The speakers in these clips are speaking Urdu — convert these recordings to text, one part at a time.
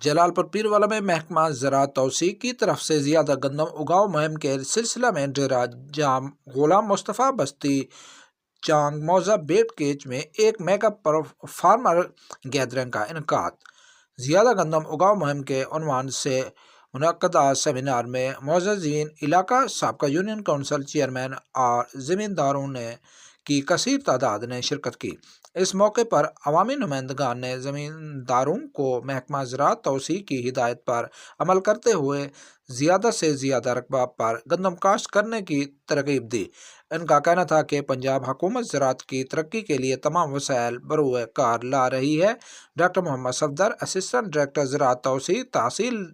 جلال پور پیروالا میں محکمہ زراعت توسیع کی طرف سے زیادہ گندم اگاؤ مہم کے سلسلہ میں ڈیرہ جام غلام مصطفیٰ بستی چانگ موزہ بیٹ کیچ میں ایک میگا فارمر گیدرنگ کا انعقاد۔ زیادہ گندم اگاؤ مہم کے عنوان سے منعقدہ سیمینار میں معززین علاقہ، سابقہ یونین کونسل چیئرمین اور زمینداروں کی کثیر تعداد نے شرکت کی۔ اس موقع پر عوامی نمائندگان نے زمینداروں کو محکمہ زراعت توسیع کی ہدایت پر عمل کرتے ہوئے زیادہ سے زیادہ رقبہ پر گندم کاشت کرنے کی ترغیب دی۔ ان کا کہنا تھا کہ پنجاب حکومت زراعت کی ترقی کے لیے تمام وسائل بروئے کار لا رہی ہے۔ ڈاکٹر محمد صفدر، اسسٹنٹ ڈائریکٹر زراعت توسیع، تحصیل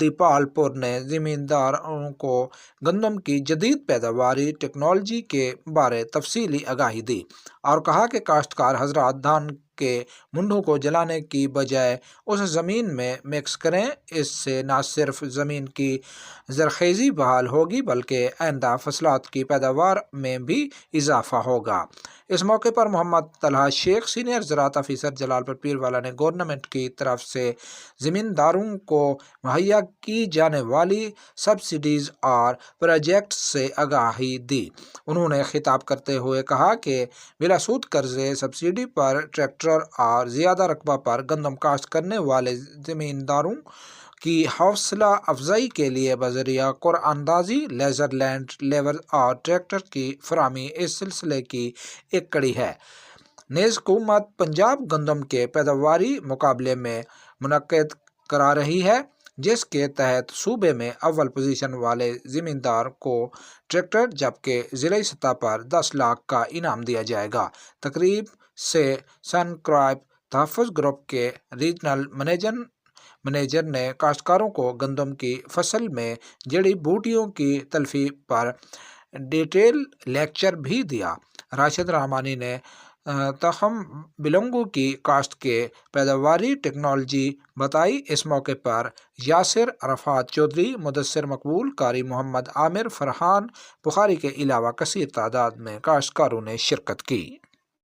دیپال پور نے زمینداروں کو گندم کی جدید پیداواری ٹیکنالوجی کے بارے تفصیلی آگاہی دی اور کہا کہ کاشتکار حضرات دھان کے منڈوں کو جلانے کی بجائے اس زمین میں مکس کریں۔ اس سے نہ صرف زمین کی زرخیزی بحال ہوگی بلکہ آئندہ فصلات کی پیداوار میں بھی اضافہ ہوگا۔ اس موقع پر محمد طلحہ شیخ، سینئر زراعت افیسر، جلال پور پیروالا نے گورنمنٹ کی طرف سے زمینداروں کو مہیا کی جانے والی سبسڈیز اور پروجیکٹس سے آگاہی دی۔ انہوں نے خطاب کرتے ہوئے کہا کہ بلا سود قرضے، سبسڈی پر ٹریکٹر اور زیادہ رقبہ پر گندم کاشت کرنے والے زمینداروں کی حوصلہ افزائی کے لیے بذریعہ قرعہ اندازی لیزر لینڈ لیور اور ٹریکٹر کی فراہمی اس سلسلے کی ایک کڑی ہے۔ نیز حکومت پنجاب گندم کے پیداواری مقابلے میں منعقد کرا رہی ہے، جس کے تحت صوبے میں اول پوزیشن والے زمیندار کو ٹریکٹر جبکہ ضلعی سطح پر 10 لاکھ کا انعام دیا جائے گا۔ تقریب سے سن کراپ تحفظ گروپ کے ریجنل منیجر نے کاشتکاروں کو گندم کی فصل میں جڑی بوٹیوں کی تلفی پر ڈیٹیل لیکچر بھی دیا۔ راشد رحمانی نے تخم بلنگو کی کاشت کے پیداواری ٹیکنالوجی بتائی۔ اس موقع پر یاسر عرفات چودھری، مدثر مقبول، قاری محمد عامر، فرحان بخاری کے علاوہ کثیر تعداد میں کاشتکاروں نے شرکت کی۔